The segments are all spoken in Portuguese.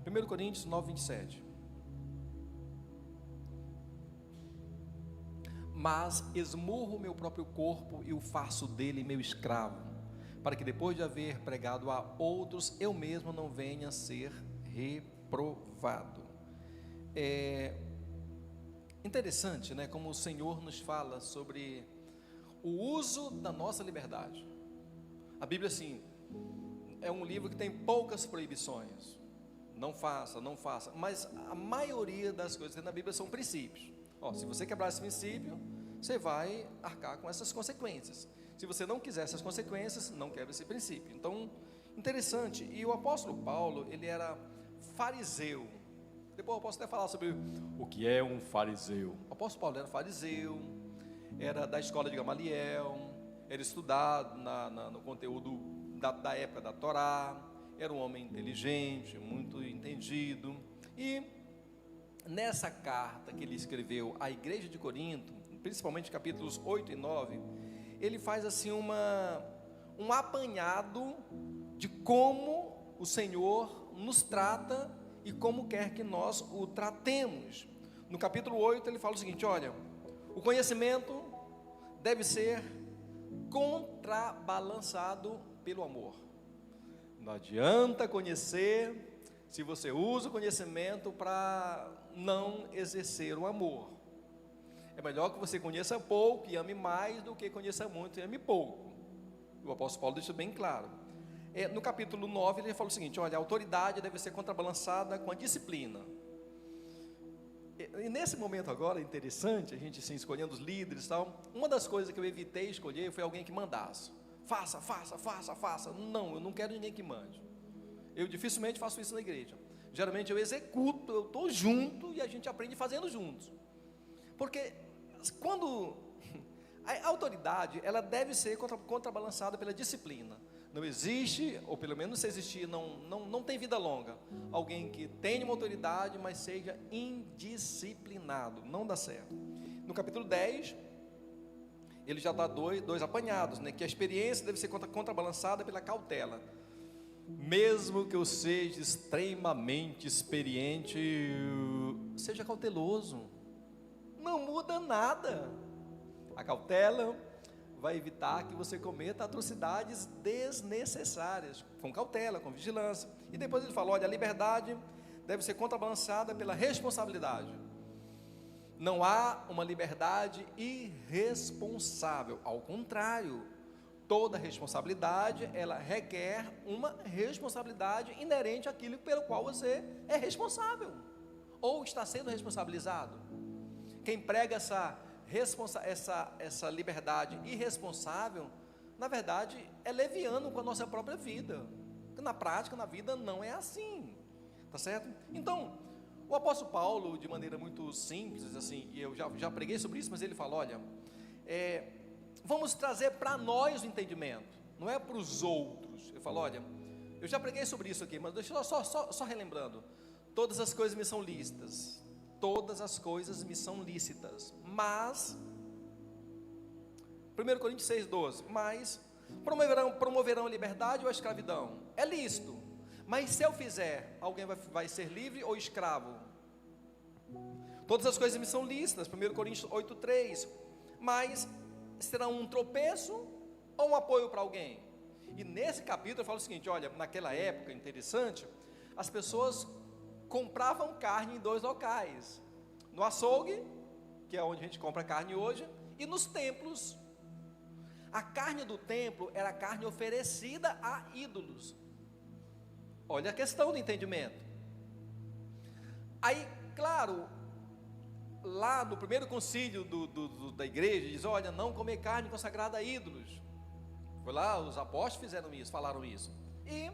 1 Coríntios 9, 27. Mas esmurro o meu próprio corpo e o faço dele meu escravo, para que depois de haver pregado a outros, eu mesmo não venha a ser reprovado. É interessante, né, como o Senhor nos fala sobre o uso da nossa liberdade. A Bíblia, assim, é um livro que tem poucas proibições. Não faça, não faça. Mas a maioria das coisas que tem na Bíblia são princípios. Se você quebrar esse princípio, você vai arcar com essas consequências. Se você não quiser essas consequências, não quebre esse princípio. Então, interessante. E o apóstolo Paulo, ele era fariseu. Depois eu posso até falar sobre o que é um fariseu. O apóstolo Paulo era fariseu, era da escola de Gamaliel, era estudado no conteúdo da época da Torá, era um homem inteligente, muito entendido. E nessa carta que ele escreveu à igreja de Corinto, principalmente capítulos 8 e 9, ele faz assim um apanhado de como o Senhor nos trata e como quer que nós o tratemos. No capítulo 8 ele fala o seguinte: olha, o conhecimento deve ser contrabalançado pelo amor. Não adianta conhecer se você usa o conhecimento para não exercer o amor. É melhor que você conheça pouco e ame mais do que conheça muito e ame pouco. O apóstolo Paulo deixa bem claro. No capítulo 9 ele fala o seguinte: olha, a autoridade deve ser contrabalançada com a disciplina. E nesse momento agora, interessante, a gente assim, escolhendo os líderes e tal, uma das coisas que eu evitei escolher foi alguém que mandasse. Faça, faça, faça, faça. Não, eu não quero ninguém que mande. Eu dificilmente faço isso na igreja. Geralmente eu executo, eu estou junto e a gente aprende fazendo juntos. Porque quando a autoridade, ela deve ser contrabalançada pela disciplina. Não existe, ou pelo menos se existir, não tem vida longa, alguém que tenha uma autoridade, mas seja indisciplinado. Não dá certo. No capítulo 10, ele já dá dois apanhados, né? Que a experiência deve ser contrabalançada pela cautela. Mesmo que eu seja extremamente experiente, seja cauteloso. Não muda nada. A cautela vai evitar que você cometa atrocidades desnecessárias, com cautela, com vigilância. E depois ele fala: olha, a liberdade deve ser contrabalançada pela responsabilidade. Não há uma liberdade irresponsável, ao contrário, toda responsabilidade, ela requer uma responsabilidade inerente àquilo pelo qual você é responsável, ou está sendo responsabilizado. Quem prega essa liberdade irresponsável, na verdade, é leviano com a nossa própria vida. Na prática, na vida, não é assim, tá certo? Então, o apóstolo Paulo, de maneira muito simples, assim, e eu já preguei sobre isso, mas ele fala: olha, vamos trazer para nós o entendimento, não é para os outros. Eu falo: olha, eu já preguei sobre isso aqui, mas deixa eu só relembrando. Todas as coisas me são lícitas, todas as coisas me são lícitas, mas 1 Coríntios 6,12, mas promoverão a liberdade ou a escravidão? É lícito, mas se eu fizer, alguém vai ser livre ou escravo? Todas as coisas me são lícitas, 1 Coríntios 8,3, mas será um tropeço ou um apoio para alguém? E nesse capítulo eu falo o seguinte: olha, naquela época, interessante, as pessoas compravam carne em dois locais: no açougue, que é onde a gente compra carne hoje, e nos templos. A carne do templo era carne oferecida a ídolos. Olha a questão do entendimento. Aí, claro, lá no primeiro concílio da igreja, diz: olha, não comer carne consagrada a ídolos. Foi lá, os apóstolos fizeram isso, falaram isso. E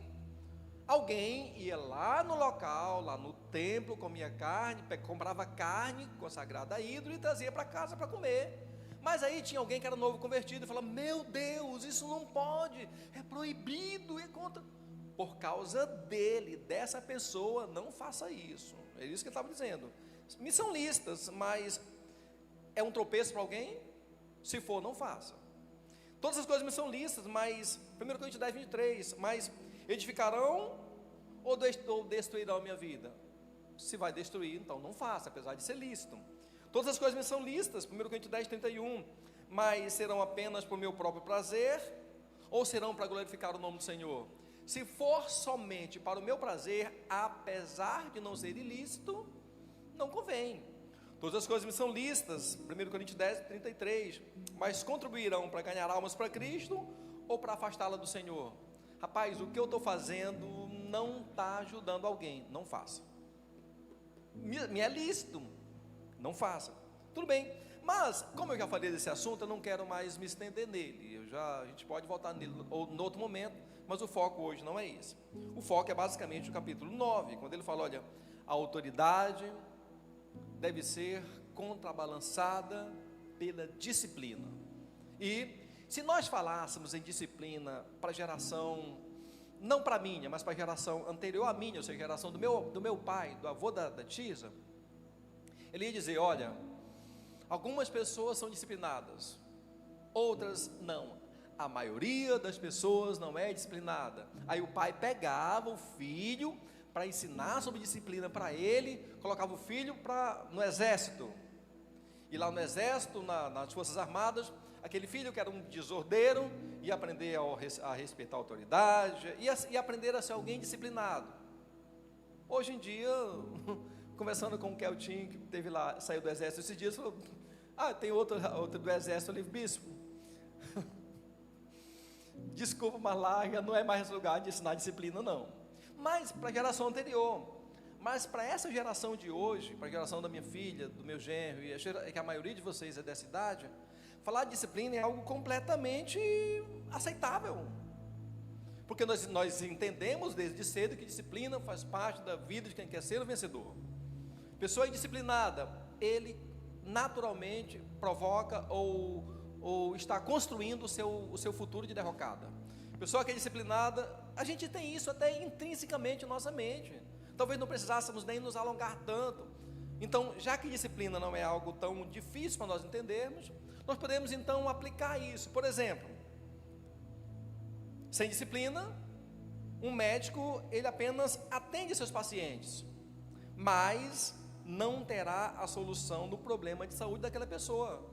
alguém ia lá no local, lá no templo, comia carne, comprava carne consagrada a ídolo e trazia para casa para comer. Mas aí tinha alguém que era novo convertido e falava: meu Deus, isso não pode, é proibido, é contra. Por causa dele, dessa pessoa, não faça isso. É isso que ele estava dizendo. Me são lícitas, mas é um tropeço para alguém? Se for, não faça. Todas as coisas me são lícitas, mas 1 Coríntios 10, 23, mas edificarão ou destruirão a minha vida? Se vai destruir, então não faça, apesar de ser lícito. Todas as coisas me são lícitas, 1 Coríntios 10, 31, mas serão apenas por meu próprio prazer, ou serão para glorificar o nome do Senhor? Se for somente para o meu prazer, apesar de não ser ilícito, não convém. Todas as coisas me são lícitas, 1 Coríntios 10, 33, mas contribuirão para ganhar almas para Cristo, ou para afastá-la do Senhor? Rapaz, o que eu estou fazendo não está ajudando alguém, não faça. Me é lícito, não faça. Tudo bem, mas como eu já falei desse assunto, eu não quero mais me estender nele. A gente pode voltar nele ou em outro momento, mas o foco hoje não é esse. O foco é basicamente o capítulo 9, quando ele fala, olha, a autoridade deve ser contrabalançada pela disciplina. E se nós falássemos em disciplina para a geração, não para a minha, mas para a geração anterior à minha, ou seja, a geração do meu pai, do avô da Tisa, ele ia dizer, olha, algumas pessoas são disciplinadas, outras não. A maioria das pessoas não é disciplinada. Aí o pai pegava o filho para ensinar sobre disciplina para ele, colocava o filho no exército. E lá no exército, nas forças armadas, aquele filho que era um desordeiro, ia aprender a respeitar a autoridade, ia aprender a ser alguém disciplinado. Hoje em dia, conversando com o Keltin, que teve lá, saiu do exército esses dias, falou, tem outro do exército ali, bispo, desculpa, mas lá já não é mais lugar de ensinar disciplina, não. Mas para a geração anterior, mas para essa geração de hoje, para a geração da minha filha, do meu genro, e que a maioria de vocês é dessa idade, falar de disciplina é algo completamente aceitável, porque nós entendemos desde cedo que disciplina faz parte da vida de quem quer ser o vencedor. Pessoa indisciplinada, ele naturalmente provoca ou está construindo o seu futuro de derrocada. Pessoa que é disciplinada, a gente tem isso até intrinsecamente em nossa mente, talvez não precisássemos nem nos alongar tanto. Então, já que disciplina não é algo tão difícil para nós entendermos, nós podemos então aplicar isso. Por exemplo, sem disciplina, um médico, ele apenas atende seus pacientes, mas não terá a solução do problema de saúde daquela pessoa.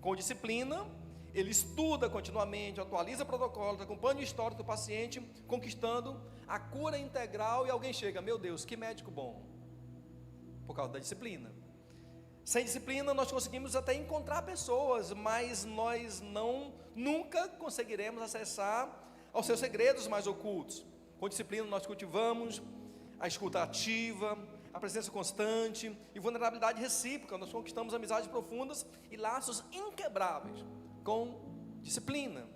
Com disciplina, ele estuda continuamente, atualiza protocolos, acompanha o histórico do paciente, conquistando a cura integral, e alguém chega, meu Deus, que médico bom, por causa da disciplina. Sem disciplina, nós conseguimos até encontrar pessoas, mas nós nunca conseguiremos acessar aos seus segredos mais ocultos. Com disciplina, nós cultivamos a escuta ativa, a presença constante e vulnerabilidade recíproca. Nós conquistamos amizades profundas e laços inquebráveis com disciplina.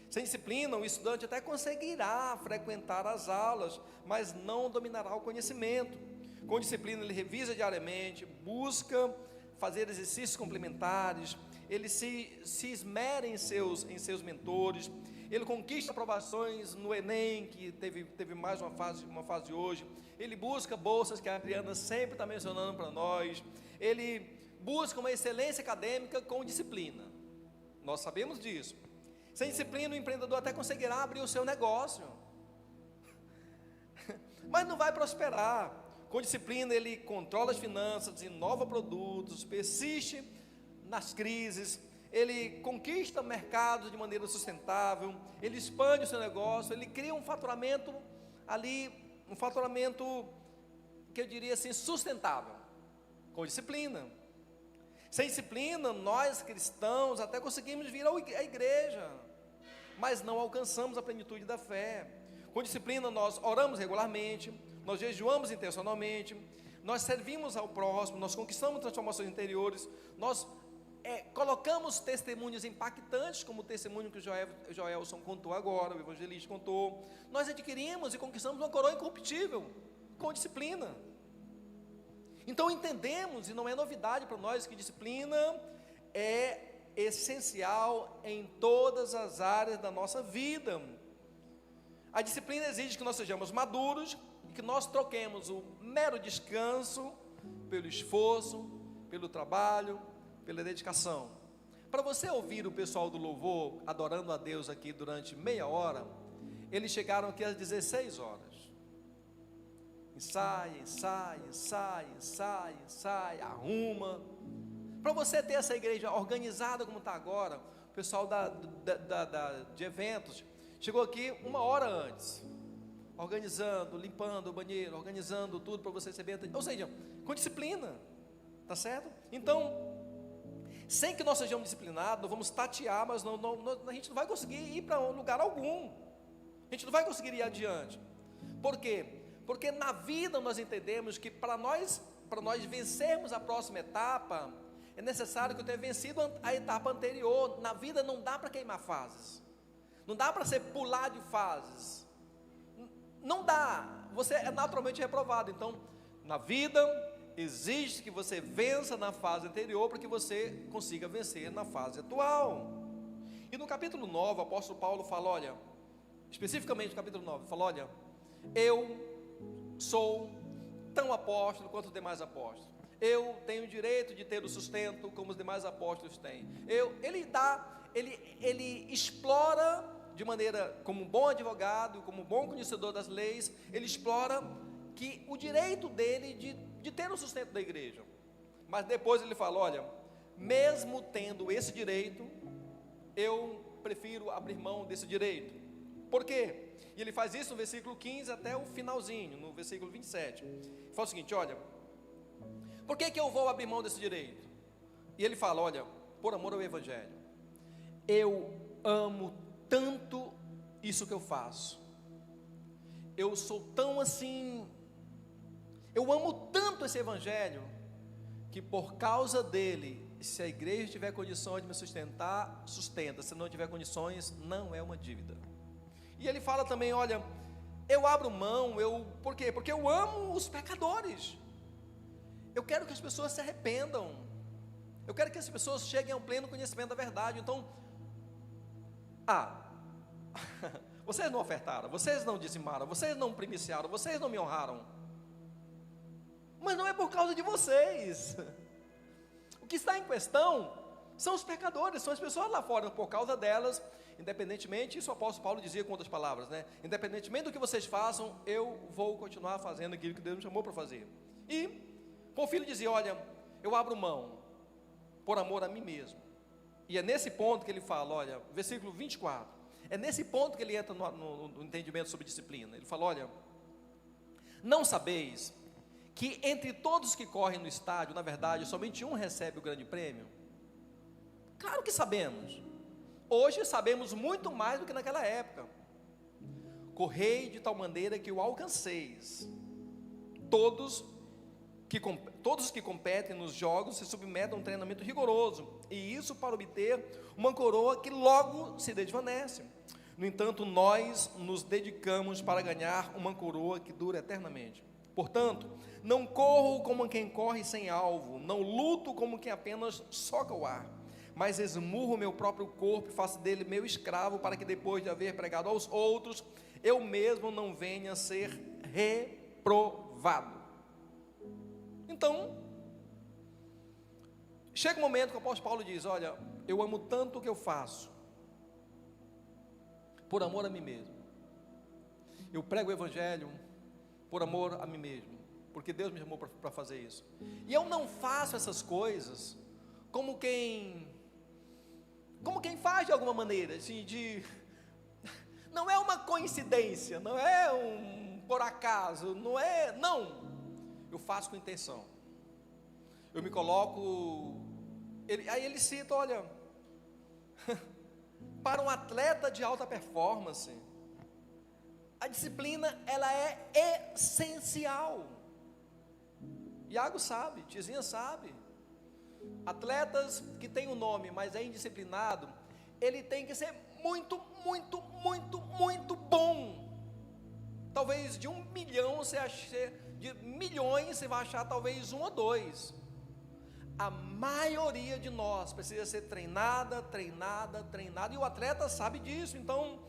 Sem disciplina, o estudante até conseguirá frequentar as aulas, mas não dominará o conhecimento. Com disciplina, ele revisa diariamente, busca fazer exercícios complementares, ele se esmera em seus mentores, ele conquista aprovações no Enem, que teve mais uma fase hoje, ele busca bolsas, que a Adriana sempre está mencionando para nós, ele busca uma excelência acadêmica com disciplina. Nós sabemos disso. Sem disciplina, o empreendedor até conseguirá abrir o seu negócio, mas não vai prosperar. Com disciplina, ele controla as finanças, inova produtos, persiste nas crises, ele conquista mercados de maneira sustentável, ele expande o seu negócio, ele cria um faturamento que eu diria assim, sustentável, com disciplina. Sem disciplina, nós cristãos até conseguimos vir à igreja, mas não alcançamos a plenitude da fé. Com disciplina, nós oramos regularmente, nós jejuamos intencionalmente, nós servimos ao próximo, nós conquistamos transformações interiores, nós colocamos testemunhos impactantes, como o testemunho que o Joelson contou agora, o evangelista contou. Nós adquirimos e conquistamos uma coroa incorruptível, com disciplina. Então entendemos, e não é novidade para nós, que disciplina é essencial em todas as áreas da nossa vida. A disciplina exige que nós sejamos maduros, e que nós troquemos o mero descanso pelo esforço, pelo trabalho, pela dedicação. Para você ouvir o pessoal do louvor adorando a Deus aqui durante meia hora, eles chegaram aqui às 16 horas. Ensaia, arruma. Para você ter essa igreja organizada como está agora, o pessoal de eventos chegou aqui 1 hora antes, organizando, limpando o banheiro, organizando tudo para você ser bem atendido. Ou seja, com disciplina, tá certo? Então, sem que nós sejamos disciplinados, nós vamos tatear, mas a gente não vai conseguir ir para lugar algum. A gente não vai conseguir ir adiante. Por quê? Porque na vida nós entendemos que para nós vencermos a próxima etapa, é necessário que eu tenha vencido a etapa anterior. Na vida não dá para queimar fases, não dá para você pular de fases, não dá, você é naturalmente reprovado. Então, na vida, exige que você vença na fase anterior, para que você consiga vencer na fase atual. E no capítulo 9, o apóstolo Paulo fala, olha, especificamente no capítulo 9, fala, olha, eu sou tão apóstolo quanto os demais apóstolos, eu tenho o direito de ter o sustento como os demais apóstolos têm. Ele explora de maneira, como um bom advogado, como um bom conhecedor das leis, ele explora que o direito dele de ter o sustento da igreja. Mas depois ele fala, olha, mesmo tendo esse direito, eu prefiro abrir mão desse direito. Por quê? E ele faz isso no versículo 15 até o finalzinho, no versículo 27. Ele fala o seguinte, olha, por que eu vou abrir mão desse direito? E ele fala, olha, por amor ao evangelho, eu amo tanto isso que eu faço, eu sou tão assim, eu amo tanto esse evangelho, que por causa dele, se a igreja tiver condições de me sustentar, sustenta, se não tiver condições, não é uma dívida. E ele fala também, olha, eu abro mão, por quê? Porque eu amo os pecadores, eu quero que as pessoas se arrependam, eu quero que as pessoas cheguem ao pleno conhecimento da verdade. Então, vocês não ofertaram, vocês não dizimaram, vocês não primiciaram, vocês não me honraram, mas não é por causa de vocês, o que está em questão são os pecadores, são as pessoas lá fora. Por causa delas, independentemente, isso o apóstolo Paulo dizia com outras palavras, né? Independentemente do que vocês façam, eu vou continuar fazendo aquilo que Deus me chamou para fazer. E o filho dizia, olha, eu abro mão por amor a mim mesmo. E é nesse ponto que ele fala, olha, versículo 24, é nesse ponto que ele entra no entendimento sobre disciplina. Ele fala, olha, não sabeis que entre todos que correm no estádio, na verdade, somente um recebe o grande prêmio? Claro que sabemos. Hoje sabemos muito mais do que naquela época. Correi de tal maneira que o alcanceis. Todos os que competem nos jogos se submetem a um treinamento rigoroso, e isso para obter uma coroa que logo se desvanece. No entanto, nós nos dedicamos para ganhar uma coroa que dura eternamente. Portanto, não corro como quem corre sem alvo, não luto como quem apenas soca o ar, mas esmurro meu próprio corpo e faço dele meu escravo, para que depois de haver pregado aos outros, eu mesmo não venha a ser reprovado. Então, chega um momento que o apóstolo Paulo diz, olha, eu amo tanto o que eu faço, por amor a mim mesmo. Eu prego o evangelho por amor a mim mesmo, porque Deus me chamou para fazer isso. E eu não faço essas coisas como quem faz de alguma maneira, assim, não é uma coincidência, não é um por acaso, não, eu faço com intenção, eu me coloco, aí ele cita, olha, para um atleta de alta performance, a disciplina, ela é essencial. Iago sabe, Tizinha sabe, atletas que têm um nome, mas é indisciplinado, ele tem que ser muito, muito, muito, muito bom. Talvez de 1 milhão, de milhões, você vai achar talvez 1 ou 2. A maioria de nós precisa ser treinada, e o atleta sabe disso. Então,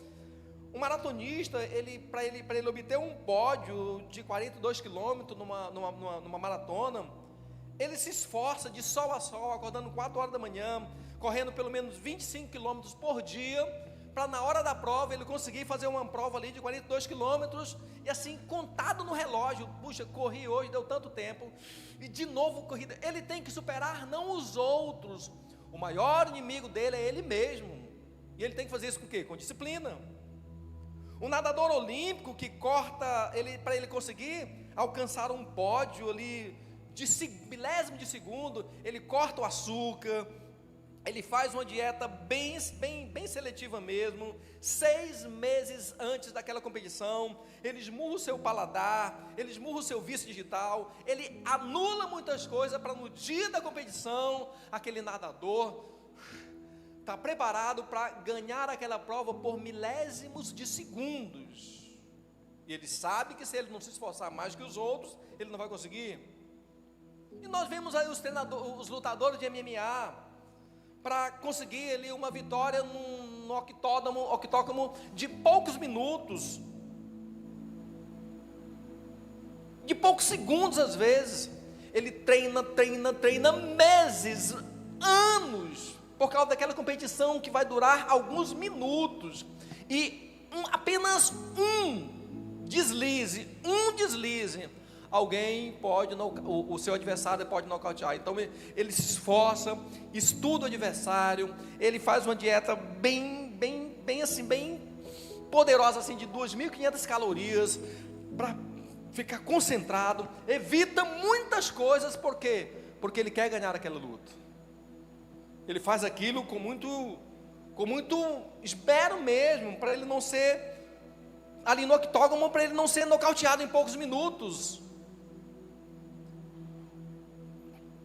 um maratonista, para ele obter um pódio de 42 quilômetros numa maratona, ele se esforça de sol a sol, acordando 4 horas da manhã, correndo pelo menos 25 quilômetros por dia, para na hora da prova ele conseguir fazer uma prova ali de 42 quilômetros, e assim, contado no relógio, puxa, corri hoje, deu tanto tempo, e de novo corrida, ele tem que superar não os outros, o maior inimigo dele é ele mesmo, e ele tem que fazer isso com o quê? Com disciplina. O nadador olímpico que corta, para ele conseguir alcançar um pódio ali, de milésimo de segundo, ele corta o açúcar, ele faz uma dieta bem seletiva mesmo, 6 meses antes daquela competição, ele esmurra o seu paladar, ele esmurra o seu vício digital, ele anula muitas coisas para no dia da competição, aquele nadador está preparado para ganhar aquela prova por milésimos de segundos, e ele sabe que se ele não se esforçar mais que os outros, ele não vai conseguir. E nós vemos aí os lutadores de MMA, para conseguir ali uma vitória no octógono de poucos minutos, de poucos segundos às vezes, ele treina meses, anos, por causa daquela competição que vai durar alguns minutos, e apenas um deslize, alguém pode, o seu adversário pode nocautear. Então ele se esforça, estuda o adversário, ele faz uma dieta bem poderosa, assim, de 2.500 calorias, para ficar concentrado, evita muitas coisas, por quê? Porque ele quer ganhar aquela luta, ele faz aquilo com muito esmero mesmo, para ele não ser, ali no octógono, para ele não ser nocauteado em poucos minutos.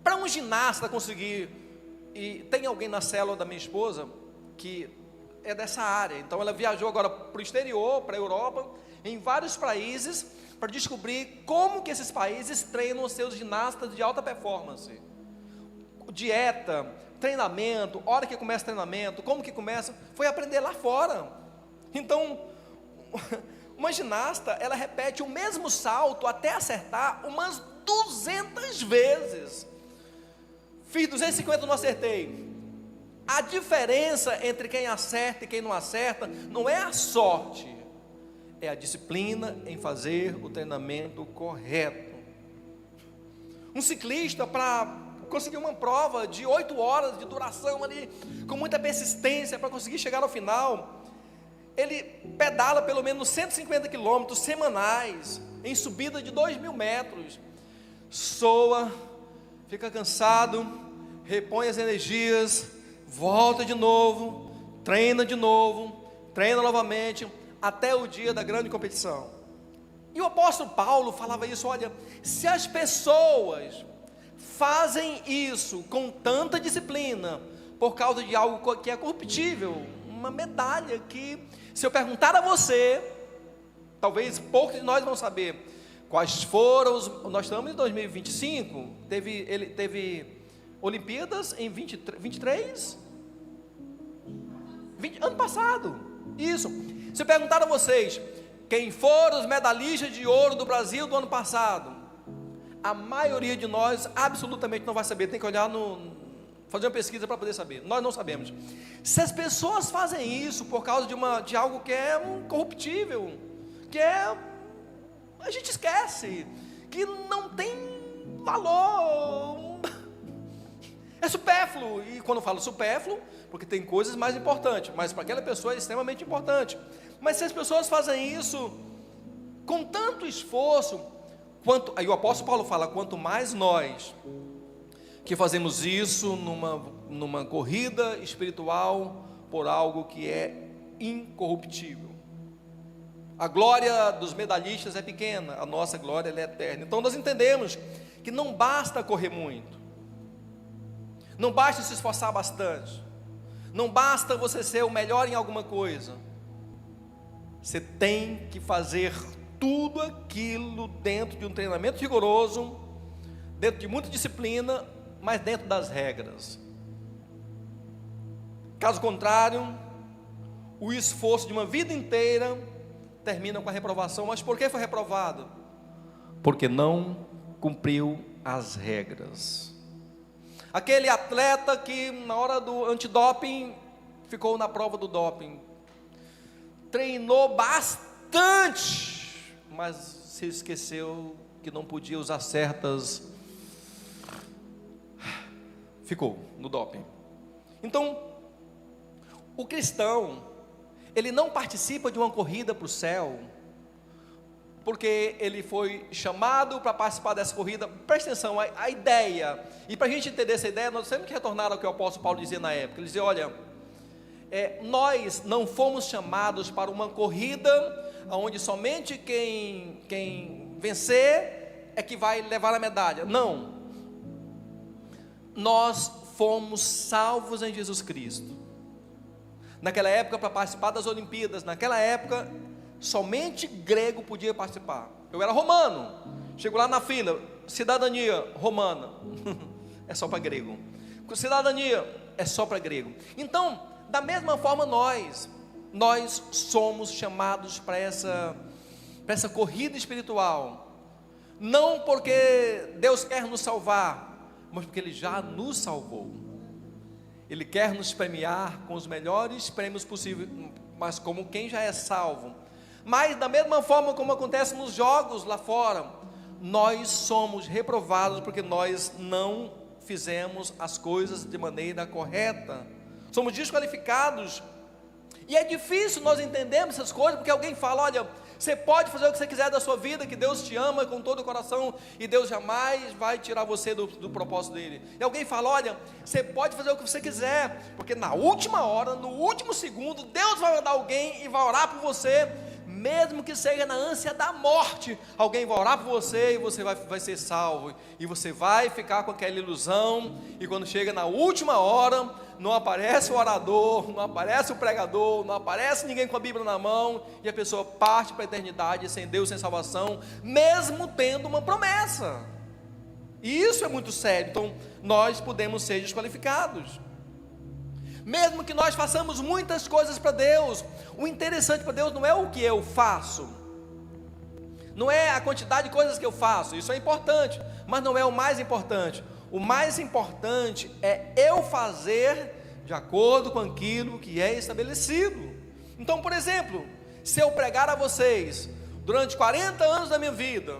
Para um ginasta conseguir, e tem alguém na célula da minha esposa que é dessa área, então ela viajou agora para o exterior, para a Europa, em vários países, para descobrir como que esses países treinam os seus ginastas de alta performance, dieta, treinamento, hora que começa o treinamento, como que começa, foi aprender lá fora. Então, uma ginasta, ela repete o mesmo salto até acertar umas 200 vezes. Fiz 250, não acertei. A diferença entre quem acerta e quem não acerta não é a sorte, é a disciplina em fazer o treinamento correto. Um ciclista, para conseguir uma prova de 8 horas de duração ali, com muita persistência, para conseguir chegar ao final, ele pedala pelo menos 150 quilômetros semanais, em subida de 2.000 metros, soa, fica cansado, repõe as energias, volta de novo, treina novamente, até o dia da grande competição. E o apóstolo Paulo falava isso: olha, se as pessoas fazem isso com tanta disciplina, por causa de algo que é corruptível, uma medalha que, se eu perguntar a você, talvez poucos de nós vão saber quais foram nós estamos em 2025, teve Olimpíadas em 23, ano passado, isso. Se eu perguntar a vocês, quem foram os medalhistas de ouro do Brasil do ano passado, a maioria de nós absolutamente não vai saber, tem que olhar fazer uma pesquisa para poder saber, nós não sabemos. Se as pessoas fazem isso por causa de algo que é corruptível, a gente esquece, que não tem valor, é supérfluo. E quando eu falo supérfluo, porque tem coisas mais importantes, mas para aquela pessoa é extremamente importante. Mas se as pessoas fazem isso com tanto esforço, aí o apóstolo Paulo fala, quanto mais nós que fazemos isso numa corrida espiritual por algo que é incorruptível. A glória dos medalhistas é pequena, a nossa glória ela é eterna. Então nós entendemos que não basta correr muito, não basta se esforçar bastante, não basta você ser o melhor em alguma coisa. Você tem que fazer tudo aquilo dentro de um treinamento rigoroso, dentro de muita disciplina, mas dentro das regras. Caso contrário, o esforço de uma vida inteira termina com a reprovação. Mas por que foi reprovado? Porque não cumpriu as regras. Aquele atleta que na hora do antidoping ficou na prova do doping, treinou bastante, mas se esqueceu que não podia usar certas, ficou no doping. Então, o cristão, ele não participa de uma corrida para o céu, porque ele foi chamado para participar dessa corrida. Presta atenção, a ideia, e para a gente entender essa ideia, nós temos que retornar ao que o apóstolo Paulo dizia na época. Ele dizia, olha, nós não fomos chamados para uma corrida, onde somente quem vencer é que vai levar a medalha. Não, nós fomos salvos em Jesus Cristo. Naquela época, para participar das Olimpíadas, naquela época, somente grego podia participar. Eu era romano, chego lá na fila, cidadania romana, é só para grego. Cidadania é só para grego. Então, da mesma forma nós somos chamados para essa corrida espiritual, não porque Deus quer nos salvar, mas porque Ele já nos salvou. Ele quer nos premiar com os melhores prêmios possíveis, mas como quem já é salvo. Mas da mesma forma como acontece nos jogos lá fora, nós somos reprovados porque nós não fizemos as coisas de maneira correta, somos desqualificados. E é difícil nós entendermos essas coisas, porque alguém fala, olha, você pode fazer o que você quiser da sua vida, que Deus te ama com todo o coração, e Deus jamais vai tirar você do propósito dele. E alguém fala, olha, você pode fazer o que você quiser, porque na última hora, no último segundo, Deus vai mandar alguém e vai orar por você, mesmo que seja na ânsia da morte, alguém vai orar por você e você vai ser salvo, e você vai ficar com aquela ilusão, e quando chega na última hora, não aparece o orador, não aparece o pregador, não aparece ninguém com a Bíblia na mão, e a pessoa parte para a eternidade sem Deus, sem salvação, mesmo tendo uma promessa. E isso é muito sério. Então nós podemos ser desqualificados, mesmo que nós façamos muitas coisas para Deus. O interessante para Deus não é o que eu faço, não é a quantidade de coisas que eu faço, isso é importante, mas não é o mais importante. O mais importante é eu fazer de acordo com aquilo que é estabelecido. Então, por exemplo, se eu pregar a vocês durante 40 anos da minha vida,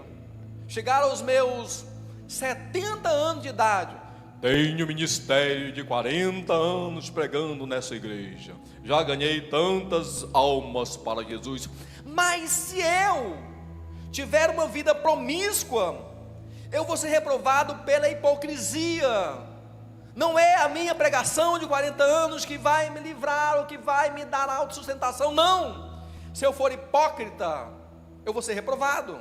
chegar aos meus 70 anos de idade, tenho ministério de 40 anos pregando nessa igreja, já ganhei tantas almas para Jesus, mas se eu tiver uma vida promíscua, eu vou ser reprovado pela hipocrisia. Não é a minha pregação de 40 anos que vai me livrar, ou que vai me dar autossustentação, não. Se eu for hipócrita, eu vou ser reprovado.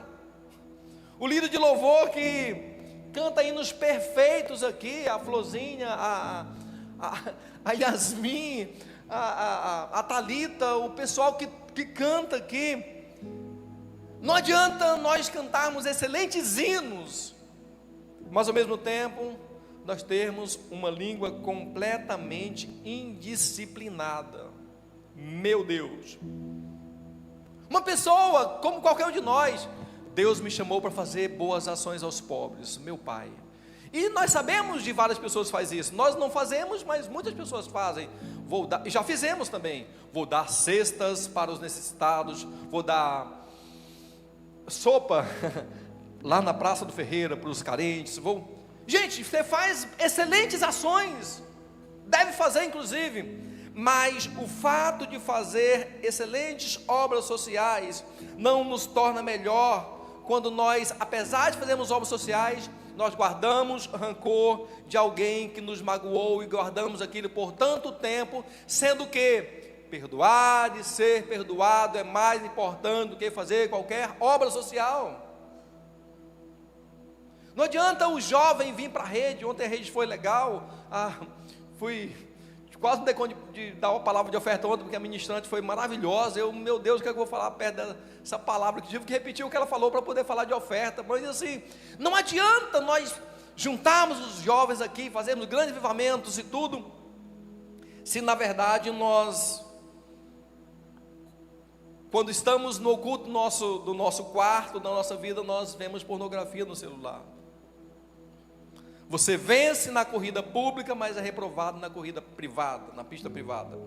O líder de louvor que canta hinos perfeitos aqui, a Florzinha, a Yasmin, a Thalita, o pessoal que canta aqui, não adianta nós cantarmos excelentes hinos, mas ao mesmo tempo nós termos uma língua completamente indisciplinada. Meu Deus, uma pessoa como qualquer um de nós, Deus me chamou para fazer boas ações aos pobres, meu Pai, e nós sabemos de várias pessoas que fazem isso. Nós não fazemos, mas muitas pessoas fazem. E já fizemos também. Vou dar cestas para os necessitados, vou dar sopa lá na Praça do Ferreira para os carentes. Gente, você faz excelentes ações, deve fazer inclusive, mas o fato de fazer excelentes obras sociais não nos torna melhor quando nós, apesar de fazermos obras sociais, nós guardamos rancor de alguém que nos magoou, e guardamos aquilo por tanto tempo, sendo que perdoar e ser perdoado é mais importante do que fazer qualquer obra social. Não adianta o jovem vir para a rede. Ontem a rede foi legal, quase não dei conta de dar uma palavra de oferta ontem, porque a ministrante foi maravilhosa. Meu Deus, o que é que eu vou falar perto dessa palavra, que tive que repetir o que ela falou para poder falar de oferta. Mas assim, não adianta nós juntarmos os jovens aqui, fazermos grandes avivamentos e tudo, se na verdade nós, quando estamos no culto do nosso quarto, da nossa vida, nós vemos pornografia no celular. Você vence na corrida pública, mas é reprovado na corrida privada, na pista privada.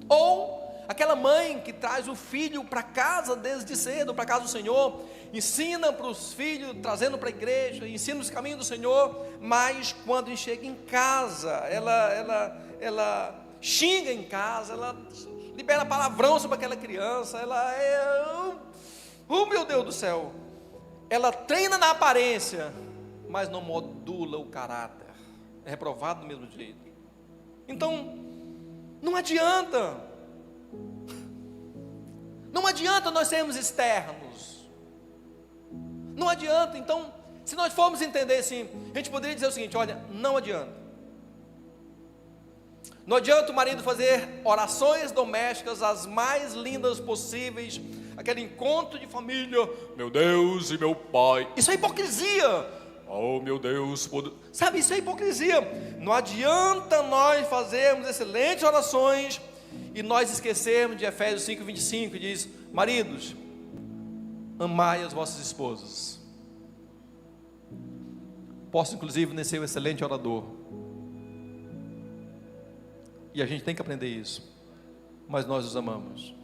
Ou aquela mãe que traz o filho para casa desde cedo, para casa do Senhor, ensina para os filhos, trazendo para a igreja, ensina os caminhos do Senhor, mas quando chega em casa, ela xinga em casa, ela libera palavrão sobre aquela criança, oh meu Deus do céu, ela treina na aparência, mas não modula o caráter, é reprovado do mesmo jeito. Então, não adianta nós sermos externos, não adianta. Então, se nós formos entender assim, a gente poderia dizer o seguinte: olha, não adianta o marido fazer orações domésticas as mais lindas possíveis, aquele encontro de família, meu Deus e meu Pai, isso é hipocrisia. Oh meu Deus, sabe, isso é hipocrisia. Não adianta nós fazermos excelentes orações e nós esquecermos de Efésios 5:25, que diz: maridos, amai as vossas esposas. Posso inclusive nem ser um excelente orador, e a gente tem que aprender isso, mas nós os amamos.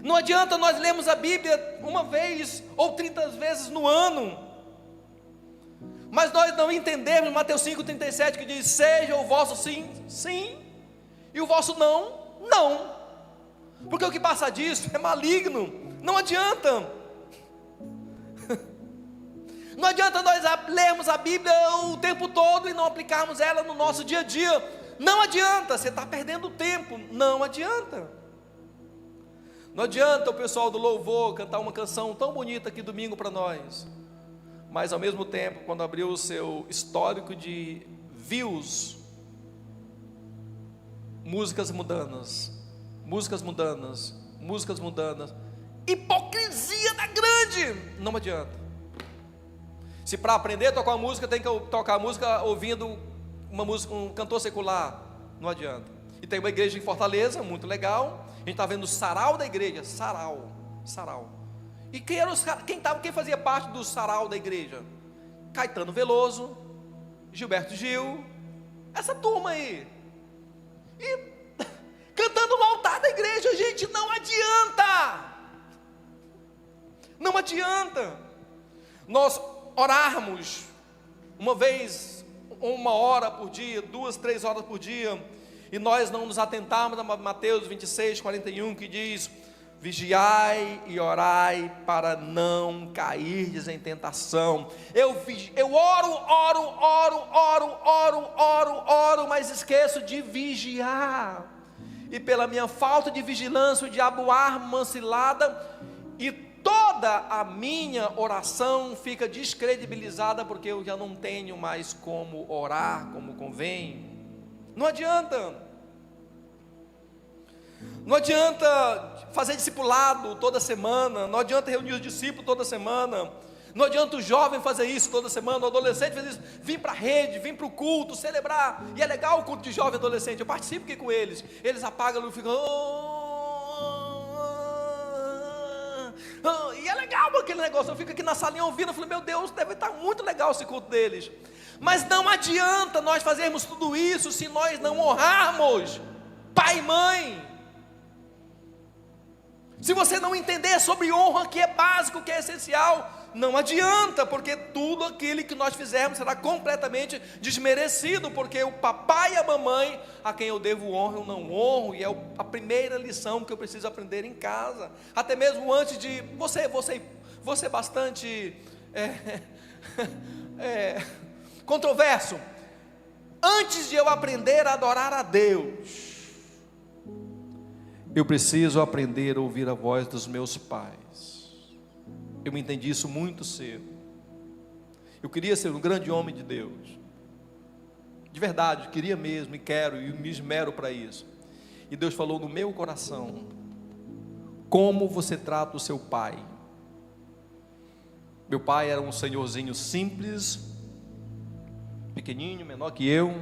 Não adianta nós lermos a Bíblia uma vez ou 30 vezes no ano, mas nós não entendemos Mateus 5:37, que diz: seja o vosso sim, sim, e o vosso não, não, porque o que passa disso é maligno. Não adianta. Não adianta nós lermos a Bíblia o tempo todo e não aplicarmos ela no nosso dia a dia. Não adianta, você está perdendo tempo. Não adianta. Não adianta o pessoal do louvor cantar uma canção tão bonita aqui domingo para nós, mas ao mesmo tempo, quando abriu o seu histórico de views, músicas mundanas, hipocrisia da grande. Não adianta. Se para aprender a tocar uma música, tem que tocar a música ouvindo uma música, um cantor secular, não adianta. E tem uma igreja em Fortaleza, muito legal, a gente está vendo o sarau da igreja, sarau. E quem fazia parte do sarau da igreja? Caetano Veloso, Gilberto Gil, essa turma aí, e cantando no altar da igreja. Gente, não adianta nós orarmos uma vez, 1 hora por dia, 2, 3 horas por dia, e nós não nos atentarmos a Mateus 26:41, que diz: vigiai e orai para não cairdes em tentação. Eu oro, mas esqueço de vigiar, e pela minha falta de vigilância o diabo arma uma cilada, e toda a minha oração fica descredibilizada, porque eu já não tenho mais como orar como convém. Não adianta fazer discipulado toda semana, não adianta reunir os discípulos toda semana, não adianta o jovem fazer isso toda semana, o adolescente fazer isso, vir para a rede, vir para o culto, celebrar. E é legal o culto de jovem e adolescente, eu participo aqui com eles apagam a luz e ficam... e é legal aquele negócio. Eu fico aqui na salinha ouvindo, eu falo: meu Deus, deve estar muito legal esse culto deles. Mas não adianta nós fazermos tudo isso se nós não honrarmos pai e mãe. Se você não entender sobre honra, que é básico, que é essencial, não adianta, porque tudo aquilo que nós fizermos será completamente desmerecido, porque o papai e a mamãe, a quem eu devo honra, eu não honro, e é a primeira lição que eu preciso aprender em casa, até mesmo antes de você bastante controverso. Antes de eu aprender a adorar a Deus, eu preciso aprender a ouvir a voz dos meus pais. Eu me entendi isso muito cedo. Eu queria ser um grande homem de Deus, de verdade, queria mesmo, e quero, e me esmero para isso. E Deus falou no meu coração: como você trata o seu pai? Meu pai era um senhorzinho simples, pequenininho, menor que eu,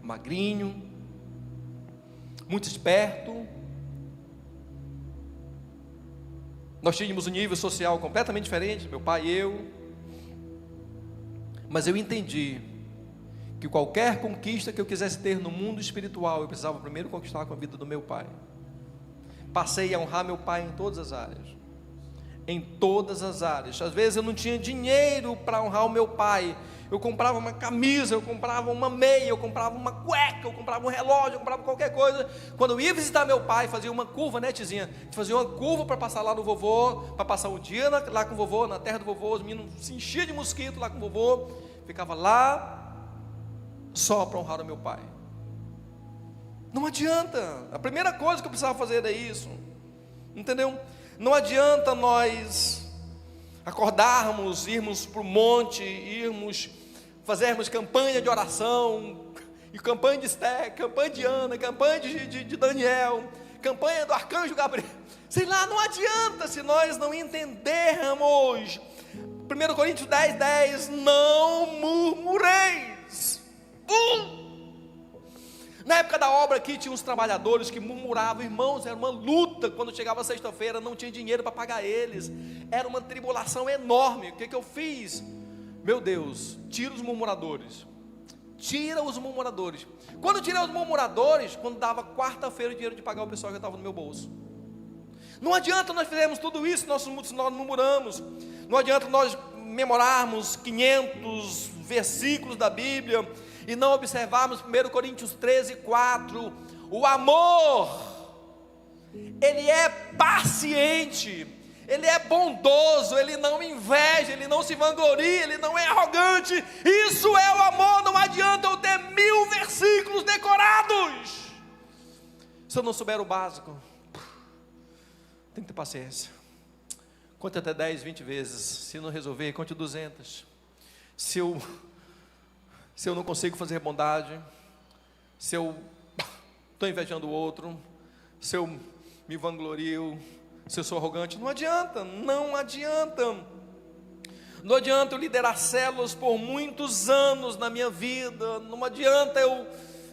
magrinho, muito esperto. Nós tínhamos um nível social completamente diferente, meu pai e eu. Mas eu entendi que qualquer conquista que eu quisesse ter no mundo espiritual, eu precisava primeiro conquistar com a vida do meu pai. Passei a honrar meu pai em todas as áreas. Em todas as áreas. Às vezes eu não tinha dinheiro para honrar o meu pai. Eu comprava uma camisa, eu comprava uma meia, eu comprava uma cueca, eu comprava um relógio, eu comprava qualquer coisa. Quando eu ia visitar meu pai, fazia uma curva, né, tizinha? A gente fazia uma curva para passar lá no vovô, para passar um dia lá com o vovô, na terra do vovô. Os meninos se enchiam de mosquito lá com o vovô. Ficava lá só para honrar o meu pai. Não adianta. A primeira coisa que eu precisava fazer era isso. Entendeu? Não adianta nós acordarmos, irmos para o monte, fazermos campanha de oração, e campanha de Esther, campanha de Ana, campanha de Daniel, campanha do arcanjo Gabriel. Sei lá, não adianta se nós não entendermos. 1 Coríntios 10:10, não murmureis. Na época da obra aqui tinha uns trabalhadores que murmuravam, irmãos, era uma luta. Quando chegava sexta-feira não tinha dinheiro para pagar eles, era uma tribulação enorme. O que eu fiz? Meu Deus, tira os murmuradores. Quando tirei os murmuradores, quando dava quarta-feira o dinheiro de pagar o pessoal que estava no meu bolso. Não adianta nós fizermos tudo isso, nós murmuramos. Não adianta nós memorarmos 500 versículos da Bíblia e não observarmos 1 Coríntios 13:4, o amor, ele é paciente, ele é bondoso, ele não inveja, ele não se vangloria, ele não é arrogante. Isso é o amor. Não adianta eu ter 1000 versículos decorados se eu não souber o básico. Tem que ter paciência. Conte até 10, 20 vezes. Se não resolver, conte 200. Se eu não consigo fazer bondade, se eu estou invejando o outro, se eu me vanglorio, se eu sou arrogante, não adianta. Não adianta eu liderar células por muitos anos na minha vida. Não adianta eu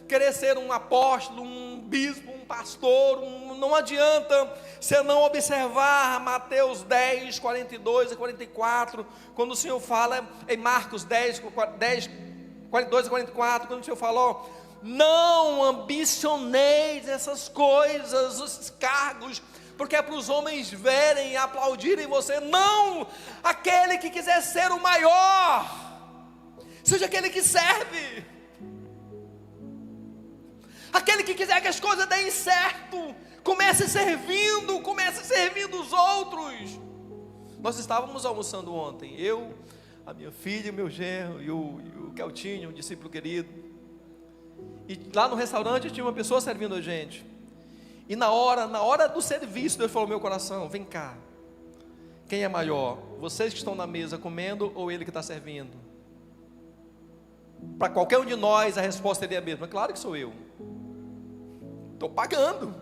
querer ser um apóstolo, um bispo, um pastor. Não adianta se eu não observar Mateus 10, 42 e 44, quando o Senhor fala em Marcos 10, 42 e 44, quando o Senhor falou: não ambicioneis essas coisas, os cargos, porque é para os homens verem e aplaudirem você. Não, aquele que quiser ser o maior, seja aquele que serve, aquele que quiser que as coisas deem certo, comece servindo os outros. Nós estávamos almoçando ontem, eu, a minha filha, o meu genro e o Keltinho, um discípulo querido, e lá no restaurante tinha uma pessoa servindo a gente. E na hora do serviço, Deus falou no meu coração: vem cá, quem é maior? Vocês que estão na mesa comendo ou ele que está servindo? Para qualquer um de nós a resposta seria a mesma: claro que sou eu, estou pagando.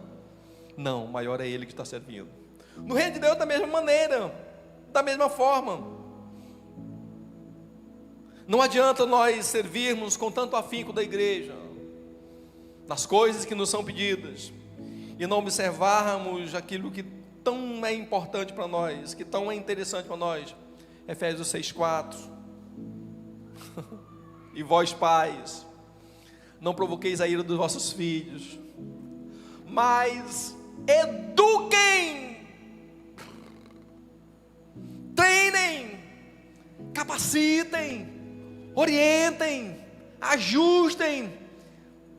Não, maior é ele que está servindo. No reino de Deus da mesma maneira, da mesma forma. Não adianta nós servirmos com tanto afinco da igreja, nas coisas que nos são pedidas, e não observarmos aquilo que tão é importante para nós, que tão é interessante para nós. Efésios 6:4. E vós, pais, não provoqueis a ira dos vossos filhos, mas eduquem, treinem, capacitem, orientem, ajustem,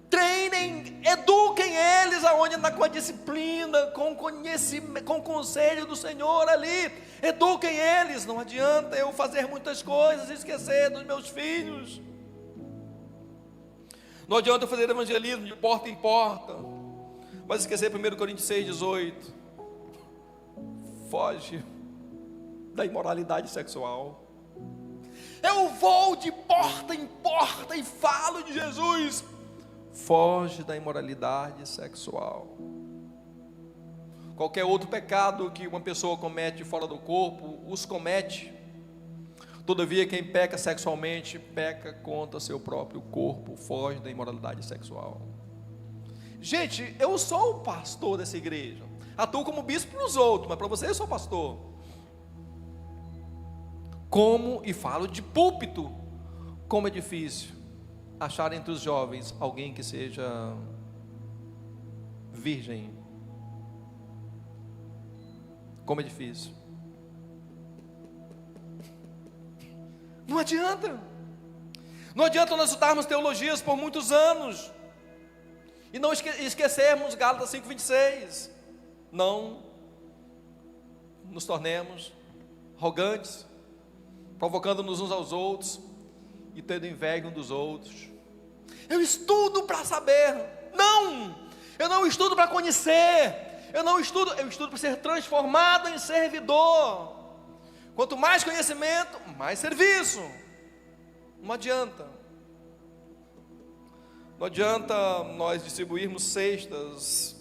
treinem, eduquem eles aonde? Com a disciplina, com o conhecimento, com o conselho do Senhor ali. Eduquem eles. Não adianta eu fazer muitas coisas e esquecer dos meus filhos. Não adianta eu fazer evangelismo de porta em porta, mas esquecer 1 Coríntios 6:18. Foge da imoralidade sexual. Eu vou de porta em porta e falo de Jesus. Foge da imoralidade sexual. Qualquer outro pecado que uma pessoa comete fora do corpo, os comete. Todavia, quem peca sexualmente, peca contra seu próprio corpo. Foge da imoralidade sexual. Gente, eu sou o pastor dessa igreja. Atuo como bispo para os outros, mas para vocês eu sou pastor. E falo de púlpito. Como é difícil achar entre os jovens alguém que seja virgem. Como é difícil. Não adianta. Não adianta nós estudarmos teologias por muitos anos e não esquecermos Gálatas 5:26. Não nos tornemos arrogantes, provocando-nos uns aos outros e tendo inveja uns dos outros. Eu estudo para saber. Não! Eu não estudo para conhecer. Eu estudo para ser transformado em servidor. Quanto mais conhecimento, mais serviço. Não adianta. Não adianta nós distribuirmos cestas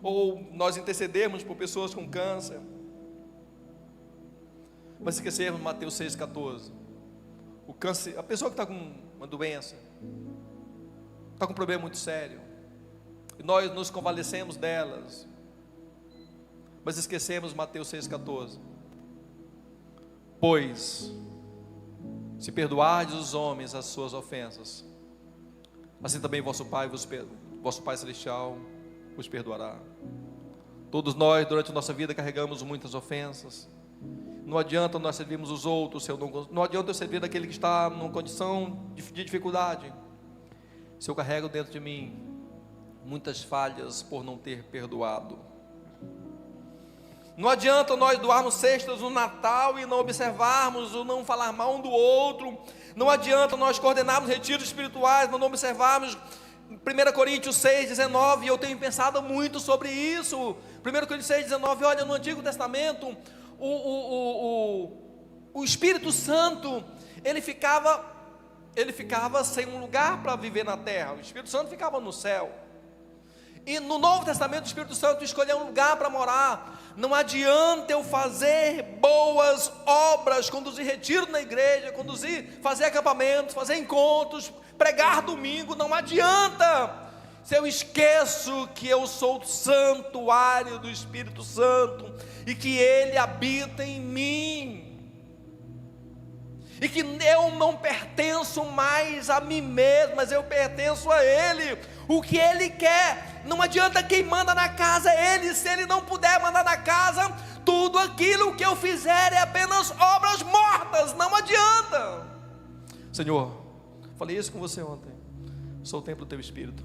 ou nós intercedermos por pessoas com câncer, mas esquecermos Mateus 6,14. O câncer, a pessoa que está com uma doença, está com um problema muito sério, e nós nos convalescemos delas, mas esquecemos Mateus 6,14. Pois, se perdoardes os homens as suas ofensas, assim também vosso Pai Celestial vos perdoará. Todos nós, durante a nossa vida, carregamos muitas ofensas. Não adianta nós servirmos os outros, não adianta eu servir daquele que está numa condição de dificuldade, se eu carrego dentro de mim muitas falhas por não ter perdoado. Não adianta nós doarmos cestas no Natal e não observarmos ou não falar mal um do outro. Não adianta nós coordenarmos retiros espirituais, mas não observarmos 1 Coríntios 6,19, e eu tenho pensado muito sobre isso. 1 Coríntios 6,19, olha, no Antigo Testamento, o Espírito Santo, ele ficava sem um lugar para viver na terra. O Espírito Santo ficava no céu. E no Novo Testamento, o Espírito Santo escolheu um lugar para morar. Não adianta eu fazer boas obras, conduzir retiro na igreja, fazer acampamentos, fazer encontros, pregar domingo. Não adianta se eu esqueço que eu sou o santuário do Espírito Santo e que Ele habita em mim, e que eu não pertenço mais a mim mesmo, mas eu pertenço a Ele. O que Ele quer, não adianta quem manda na casa é Ele. Se Ele não puder mandar na casa, tudo aquilo que eu fizer é apenas obras mortas. Não adianta. Senhor, falei isso com você ontem. Sou o templo do Teu Espírito.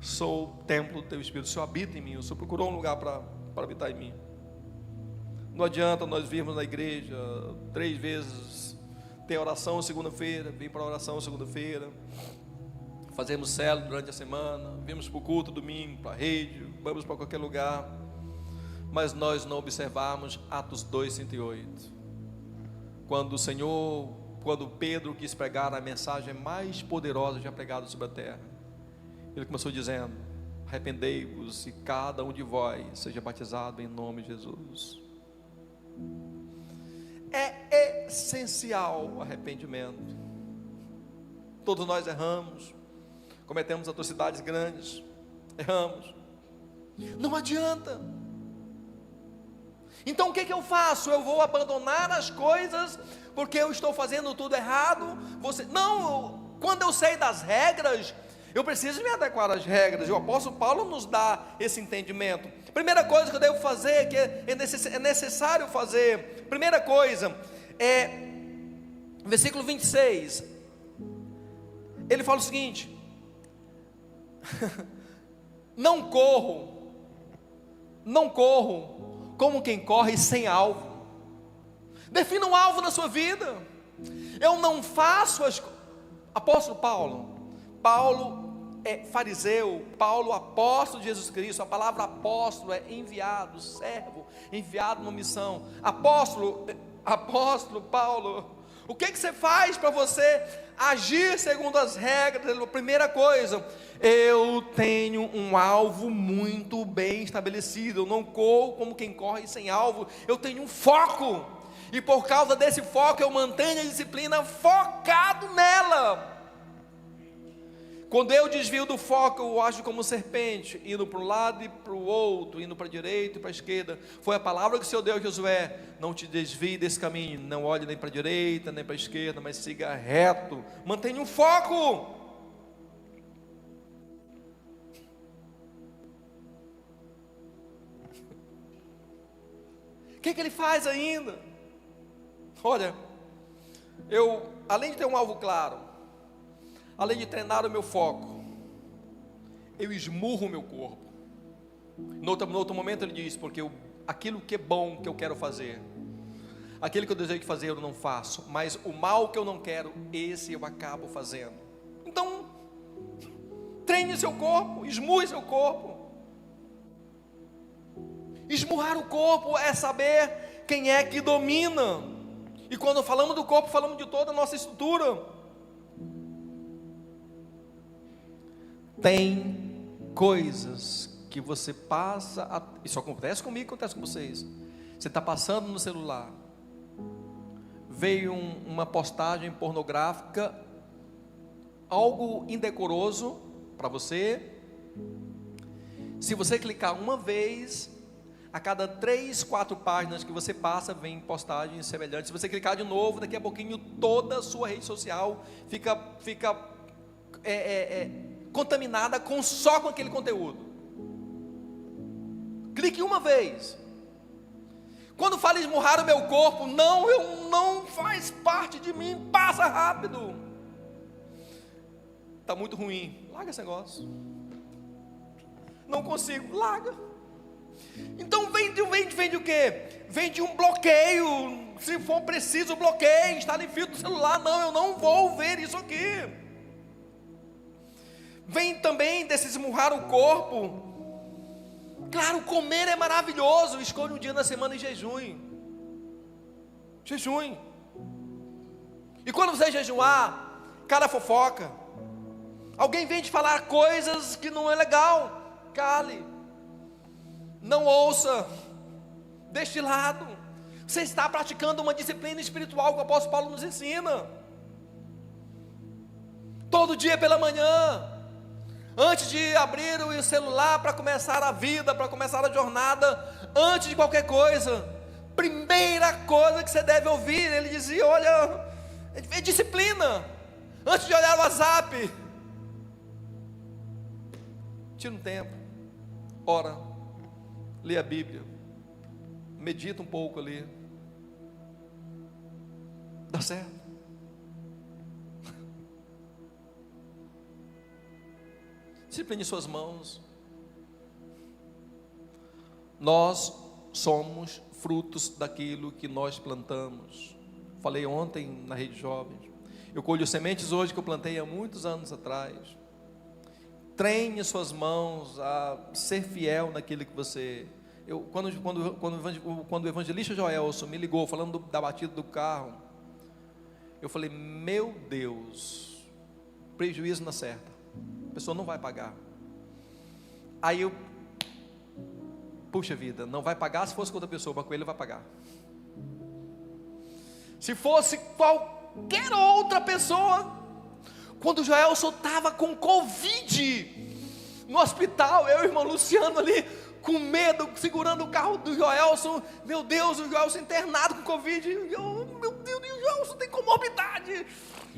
Sou o templo do Teu Espírito. O Senhor habita em mim. O Senhor procurou um lugar para habitar em mim. Não adianta nós virmos na igreja 3 vezes, ter oração segunda-feira, vir para a oração segunda-feira, fazemos célula durante a semana, vimos para o culto domingo, para a rede, vamos para qualquer lugar, mas nós não observamos Atos 2:108, quando Pedro quis pregar a mensagem mais poderosa já pregada sobre a terra. Ele começou dizendo: arrependei-vos e cada um de vós seja batizado em nome de Jesus. É essencial o arrependimento. Todos nós erramos, cometemos atrocidades grandes, erramos, não adianta. Então o que eu faço? Eu vou abandonar as coisas porque eu estou fazendo tudo errado? Quando eu sei das regras, eu preciso me adequar às regras. E o apóstolo Paulo nos dá esse entendimento. Primeira coisa que eu devo fazer, que é necessário fazer, primeira coisa, versículo 26, ele fala o seguinte: não corro como quem corre sem alvo. Defina um alvo na sua vida. Eu não faço apóstolo Paulo é fariseu, Paulo apóstolo de Jesus Cristo. A palavra apóstolo é enviado, servo, enviado numa missão. Apóstolo Paulo, o que você faz para você agir segundo as regras? Primeira coisa, eu tenho um alvo muito bem estabelecido. Eu não corro como quem corre sem alvo. Eu tenho um foco, e por causa desse foco eu mantenho a disciplina focado nela. Quando eu desvio do foco, eu ajo como serpente, indo para um lado e para o outro, indo para a direita e para a esquerda. Foi a palavra que o Senhor deu a Josué: não te desvie desse caminho, não olhe nem para a direita, nem para a esquerda, mas siga reto, mantenha um foco. que ele faz ainda? Olha, além de ter um alvo claro, além de treinar o meu foco, eu esmurro o meu corpo. No outro momento ele diz, porque aquilo que é bom que eu quero fazer, aquilo que eu desejo fazer eu não faço, mas o mal que eu não quero, esse eu acabo fazendo. Então, treine seu corpo, esmurre seu corpo. Esmurrar o corpo é saber quem é que domina. E quando falamos do corpo, falamos de toda a nossa estrutura. Tem coisas que você passa, isso acontece comigo, acontece com vocês. Você está passando no celular, veio uma postagem pornográfica, algo indecoroso para você. Se você clicar uma vez, a cada 3, 4 páginas que você passa, vem postagens semelhantes. Se você clicar de novo, daqui a pouquinho toda a sua rede social fica contaminada só com aquele conteúdo. Clique uma vez. Quando fala esmurrar o meu corpo, não faz parte de mim, passa rápido. Está muito ruim, larga esse negócio. Não consigo, larga. Então vem de o quê? Vem de um bloqueio. Se for preciso, bloqueio. Instale filtro no celular. Não, eu não vou ver isso aqui. Vem também desse esmurrar o corpo. Claro, comer é maravilhoso. Escolha um dia na semana e jejum. Jejum. E quando você jejuar, cara fofoca, alguém vem te falar coisas que não é legal, cale. Não ouça, deixe de lado. Você está praticando uma disciplina espiritual que o apóstolo Paulo nos ensina. Todo dia pela manhã, antes de abrir o celular para começar a vida, para começar a jornada, antes de qualquer coisa, primeira coisa que você deve ouvir, ele dizia, olha, é disciplina. Antes de olhar o WhatsApp, tira um tempo, ora, lê a Bíblia, medita um pouco ali, dá certo. Discipline suas mãos. Nós somos frutos daquilo que nós plantamos. Falei ontem na Rede Jovens. Eu colho sementes hoje que eu plantei há muitos anos atrás. Treine suas mãos a ser fiel naquilo que você... Quando o evangelista Joelson me ligou falando da batida do carro, eu falei, meu Deus, prejuízo na certa, a pessoa não vai pagar. Aí eu, puxa vida, não vai pagar se fosse com outra pessoa, mas com ele vai pagar. Se fosse qualquer outra pessoa... Quando o Joelson estava com Covid no hospital, eu e o irmão Luciano ali, com medo, segurando o carro do Joelson. Meu Deus, o Joelson internado com Covid. Meu Deus, o Joelson tem comorbidade.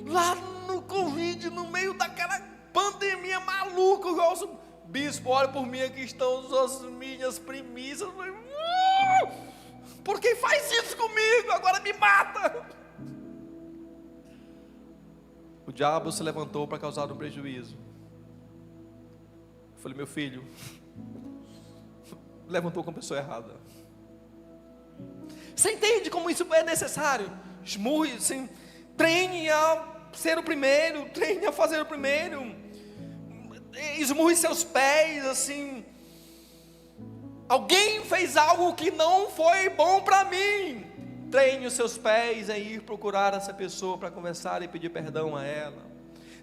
Lá no Covid, no meio daquela pandemia maluca, o Joelson, bispo, olha por mim, aqui estão as minhas primícias. Por que faz isso comigo? Agora me mata. O diabo se levantou para causar um prejuízo. Eu falei, meu filho, levantou com a pessoa errada. Você entende como isso é necessário? Esmurre, assim, treine a ser o primeiro, treine a fazer o primeiro. Esmurre seus pés, assim. Alguém fez algo que não foi bom para mim. Treine os seus pés em ir procurar essa pessoa para conversar e pedir perdão a ela.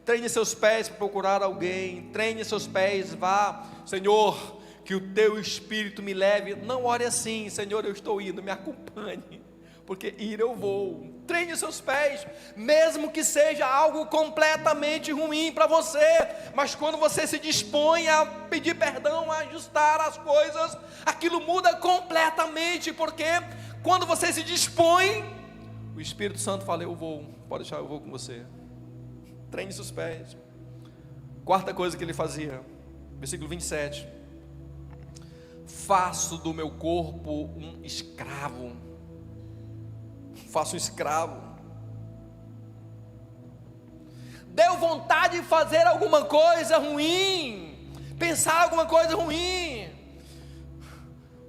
Treine seus pés para procurar alguém. Treine seus pés, vá, Senhor, que o teu Espírito me leve. Não ore assim, Senhor, eu estou indo, me acompanhe, porque ir eu vou. Treine os seus pés, mesmo que seja algo completamente ruim para você, mas quando você se dispõe a pedir perdão, a ajustar as coisas, aquilo muda completamente, porque quando você se dispõe, o Espírito Santo fala, eu vou, pode deixar, eu vou com você. Treine seus pés. Quarta coisa que ele fazia, versículo 27, faço do meu corpo um escravo. Faço um escravo. Deu vontade de fazer alguma coisa ruim, pensar alguma coisa ruim.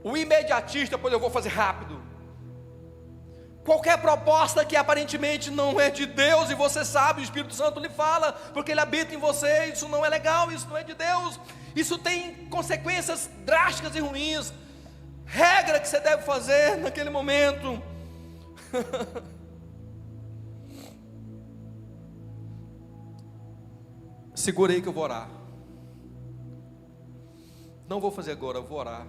O imediatista, pois eu vou fazer rápido. Qualquer proposta que aparentemente não é de Deus, e você sabe, o Espírito Santo lhe fala, porque ele habita em você, isso não é legal, isso não é de Deus, isso tem consequências drásticas e ruins. Regra que você deve fazer naquele momento. Segurei que eu vou orar. Não vou fazer agora, eu vou orar.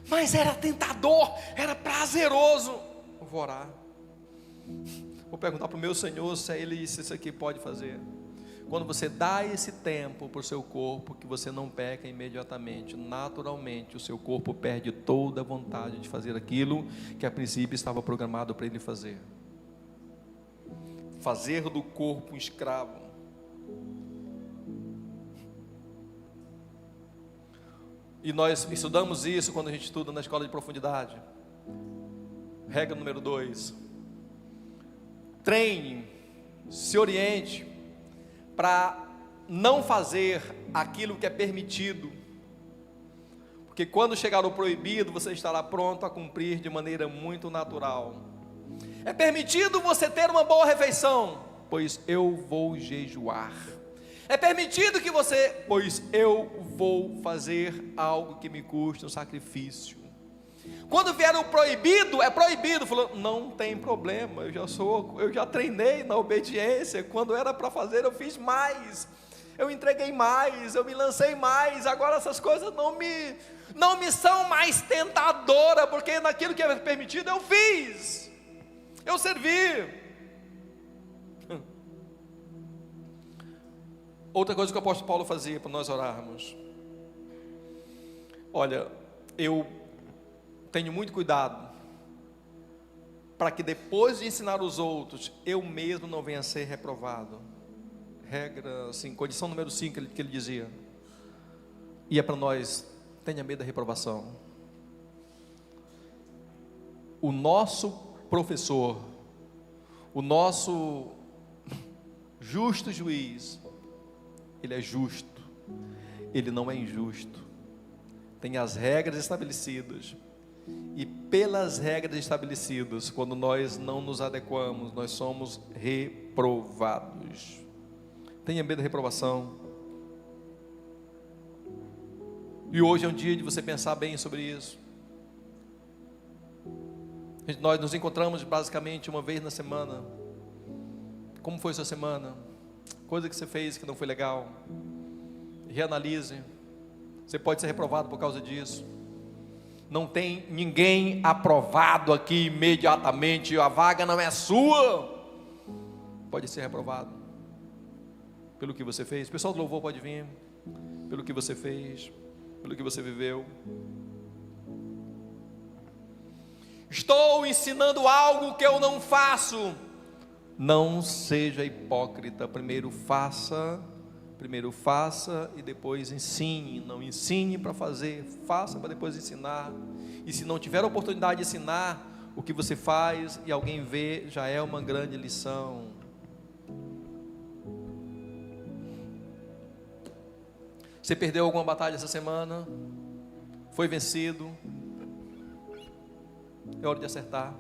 Mas era tentador, era prazeroso. Eu vou orar. Vou perguntar para o meu Senhor se Ele disse isso aqui pode fazer. Quando você dá esse tempo para o seu corpo, que você não peca imediatamente, naturalmente o seu corpo perde toda a vontade de fazer aquilo que a princípio estava programado para ele fazer. Fazer do corpo um escravo. E nós estudamos isso quando a gente estuda na escola de profundidade. Regra número 2: treine, se oriente para não fazer aquilo que é permitido, porque quando chegar o proibido, você estará pronto a cumprir de maneira muito natural. É permitido você ter uma boa refeição, pois eu vou jejuar. É permitido que você, pois eu vou fazer algo que me custe um sacrifício. Quando vier o proibido, é proibido. Falou, não tem problema, eu já treinei na obediência. Quando era para fazer, eu fiz mais, eu entreguei mais, eu me lancei mais. Agora essas coisas não me são mais tentadoras, porque naquilo que é permitido eu fiz, eu servi. Outra coisa que o apóstolo Paulo fazia para nós orarmos. Olha, eu tenho muito cuidado para que depois de ensinar os outros, eu mesmo não venha a ser reprovado. Regra, assim, condição número 5 que ele dizia. E é para nós, tenha medo da reprovação. O nosso professor, o nosso justo juiz, ele é justo, ele não é injusto. Tem as regras estabelecidas, e pelas regras estabelecidas, quando nós não nos adequamos, nós somos reprovados. Tenha medo da reprovação. E hoje é um dia de você pensar bem sobre isso. Nós nos encontramos basicamente uma vez na semana. Como foi sua semana? Coisa que você fez que não foi legal. Reanalise. Você pode ser reprovado por causa disso. Não tem ninguém aprovado aqui imediatamente. A vaga não é sua. Pode ser reprovado pelo que você fez. O pessoal do louvor pode vir. Pelo que você fez, pelo que você viveu. Estou ensinando algo que eu não faço. Não seja hipócrita. Primeiro faça e depois ensine. Não ensine para fazer, faça para depois ensinar. E se não tiver a oportunidade de ensinar, o que você faz e alguém vê, já é uma grande lição. Você perdeu alguma batalha essa semana? Foi vencido? É hora de acertar.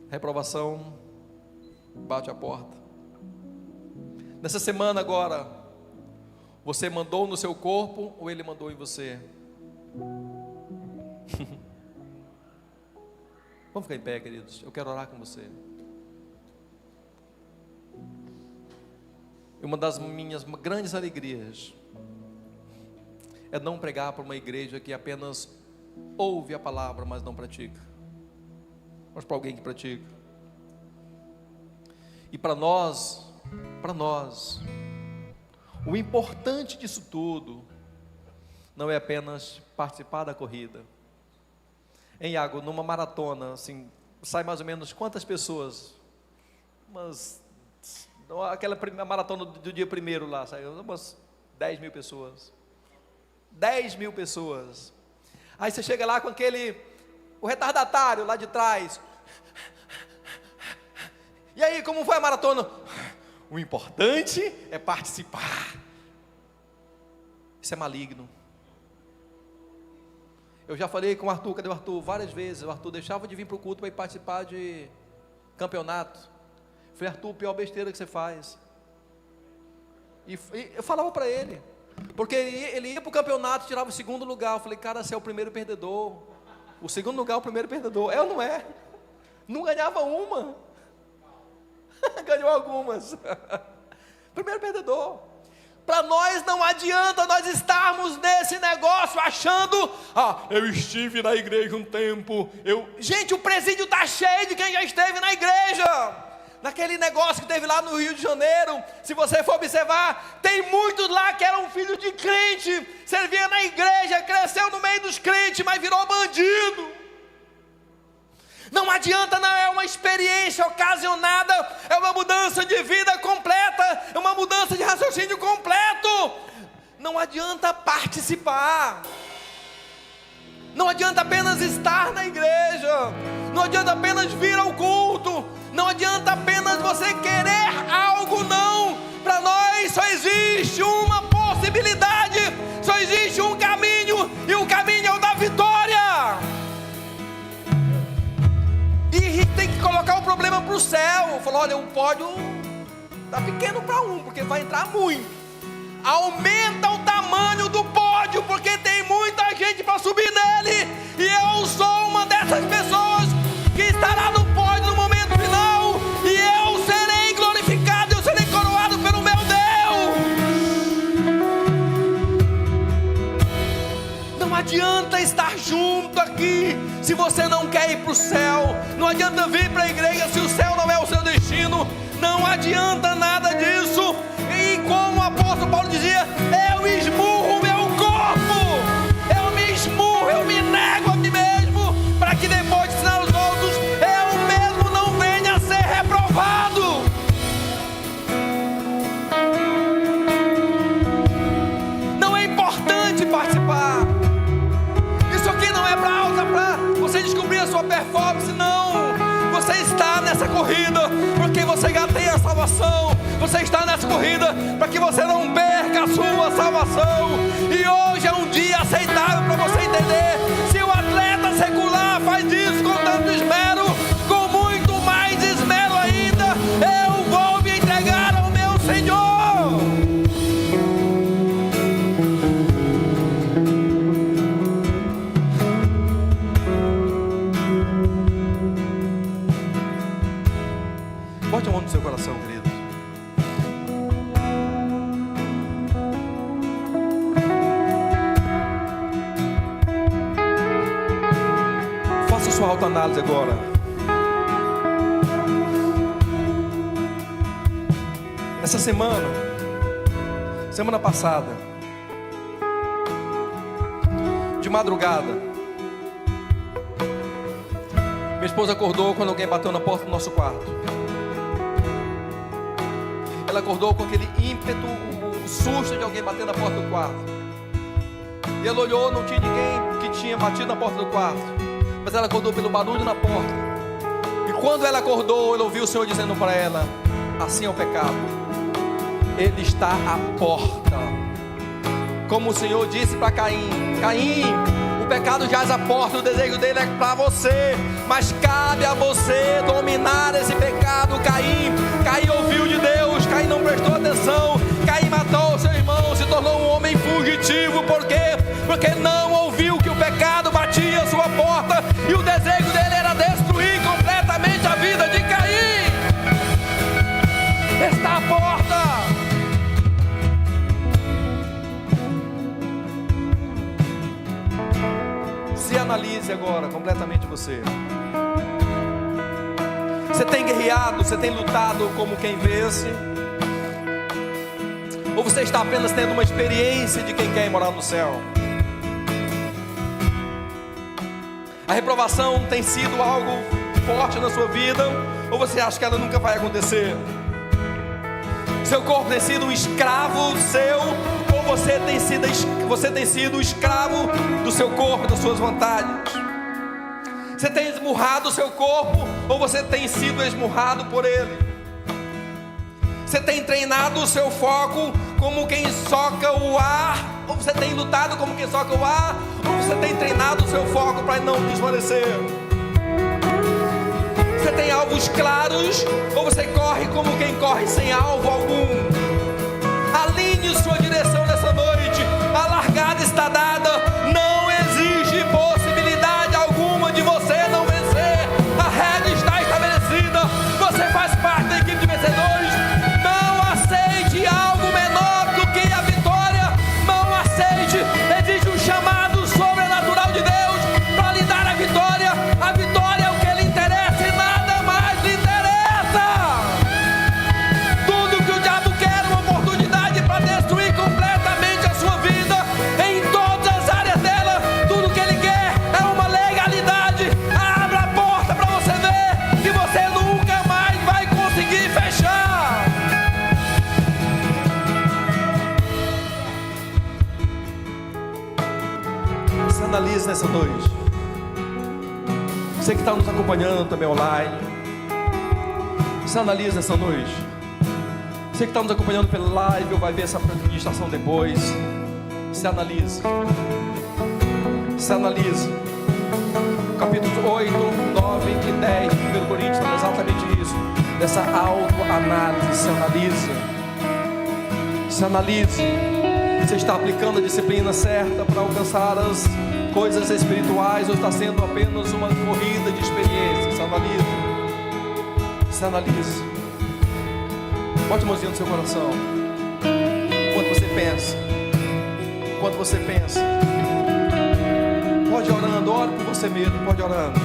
Reprovação bate a porta. Nessa semana agora, você mandou no seu corpo ou ele mandou em você? Vamos ficar em pé, queridos. Eu quero orar com você. Uma das minhas grandes alegrias é não pregar para uma igreja que apenas ouve a palavra, mas não pratica. Mas para alguém que pratica. E para nós, o importante disso tudo não é apenas participar da corrida. Hein, Iago, numa maratona, assim, sai mais ou menos quantas pessoas? Aquela maratona do dia primeiro lá, saiu umas 10 mil pessoas. 10 mil pessoas. Aí você chega lá com o retardatário lá de trás. E aí, como foi a maratona? O importante é participar. Isso é maligno. Eu já falei com o Arthur, cadê o Arthur? Várias vezes, o Arthur deixava de vir para o culto para ir participar de campeonato. Eu falei, Arthur, pior besteira que você faz. E eu falava para ele, porque ele ia para o campeonato, tirava o segundo lugar. Eu falei, cara, você é o primeiro perdedor. O segundo lugar é o primeiro perdedor. É ou não é? Não ganhava uma. Ganhou algumas. Primeiro perdedor. Para nós não adianta nós estarmos nesse negócio achando, eu estive na igreja um tempo. Gente, o presídio está cheio de quem já esteve na igreja. Naquele negócio que teve lá no Rio de Janeiro, se você for observar, tem muitos lá que eram filhos de crente, servia na igreja, cresceu no meio dos crentes, mas virou bandido. Não adianta, não é uma experiência ocasionada, é uma mudança de vida completa, é uma mudança de raciocínio completo. Não adianta participar, não adianta apenas estar na igreja, não adianta apenas vir ao culto, não adianta apenas você querer algo, não. Para nós só existe uma possibilidade, só existe um caminho, e o caminho é o da vitória. E tem que colocar o problema para o céu. Falou, olha, o pódio está pequeno para porque vai entrar muito. Aumenta o tamanho do pódio, porque tem muita gente para subir nele. E eu sou uma dessas pessoas que estará no pódio no momento final. E eu serei glorificado, eu serei coroado pelo meu Deus. Não adianta estar junto aqui se você não quer ir para o céu. Não adianta vir para a igreja se o céu não é o seu destino. Não adianta nada disso. E como o apóstolo Paulo dizia, eu esmurro o meu corpo, eu me esmurro, eu me nego a mim mesmo, para que depois de ensinar os outros, eu mesmo não venha a ser reprovado. Não é importante participar. Isso aqui não é para você descobrir a sua performance, não. Você está nessa corrida porque você já tem a salvação. Você está nessa corrida para que você não perca a sua salvação. E hoje é um dia aceitável para você entender. Se o atleta secular faz isso com tanto esmero, com muito mais esmero ainda, eu vou me entregar ao meu Senhor. Bote a mão no seu coração, querido. Faça sua autoanálise agora. Essa semana passada, de madrugada, minha esposa acordou quando alguém bateu na porta do nosso quarto. Ela acordou com aquele ímpeto, o susto de alguém bater na porta do quarto. E ela olhou, não tinha ninguém que tinha batido na porta do quarto, mas ela acordou pelo barulho na porta. E quando ela acordou, ela ouviu o Senhor dizendo para ela, assim é o pecado, ele está à porta. Como o Senhor disse para Caim, Caim, o pecado jaz à porta, o desejo dele é para você, mas cabe a você dominar esse pecado. Caim ouviu de Deus, Caim não prestou atenção, Caim matou o seu irmão, se tornou um homem fugitivo. Por quê? Porque não ouviu que o pecado batia a sua porta, e o desejo dele era destruir completamente a vida de Caim. Está à porta. Se analise agora completamente você. Você tem guerreado, você tem lutado como quem vence? Ou você está apenas tendo uma experiência de quem quer morar no céu? A reprovação tem sido algo forte na sua vida? Ou você acha que ela nunca vai acontecer? Seu corpo tem sido um escravo seu? Ou você tem sido escravo do seu corpo, das suas vontades? Você tem esmurrado o seu corpo ou você tem sido esmurrado por ele? Você tem treinado o seu foco como quem soca o ar, ou você tem lutado como quem soca o ar, ou você tem treinado o seu foco para não desvanecer? Você tem alvos claros ou você corre como quem corre sem alvo algum? Alinhe sua direção nessa noite. A largada está dada. Não existe possibilidade alguma de você não vencer. A regra está estabelecida. Você faz parte da equipe de vencedores. Não aceite algo menor do que a vitória. Não aceite. Existe um chamado sobrenatural de Deus para lhe dar a vitória. A vitória é o que lhe interessa e nada mais lhe interessa. Tudo que o diabo quer é uma oportunidade para destruir completamente a sua vida em todas as áreas dela. Tudo que ele quer é uma legalidade. Abra a porta para você ver que você nunca mais vai conseguir fechar. Se analise nessa noite. Você que está nos acompanhando também online, se analise nessa noite. Você que está nos acompanhando pela live ou vai ver essa ministração depois, se analise. Se analise. Capítulos 8, 9 e 10 de 1 Coríntios fala exatamente isso. Dessa autoanálise. Se analise. Se analise. Você está aplicando a disciplina certa para alcançar as coisas espirituais ou está sendo apenas uma corrida de experiência? Se analise. Se analise. Bote a mãozinha no seu coração. Enquanto você pensa. Enquanto você pensa. Pode ir orando, ore por você mesmo, pode ir orando.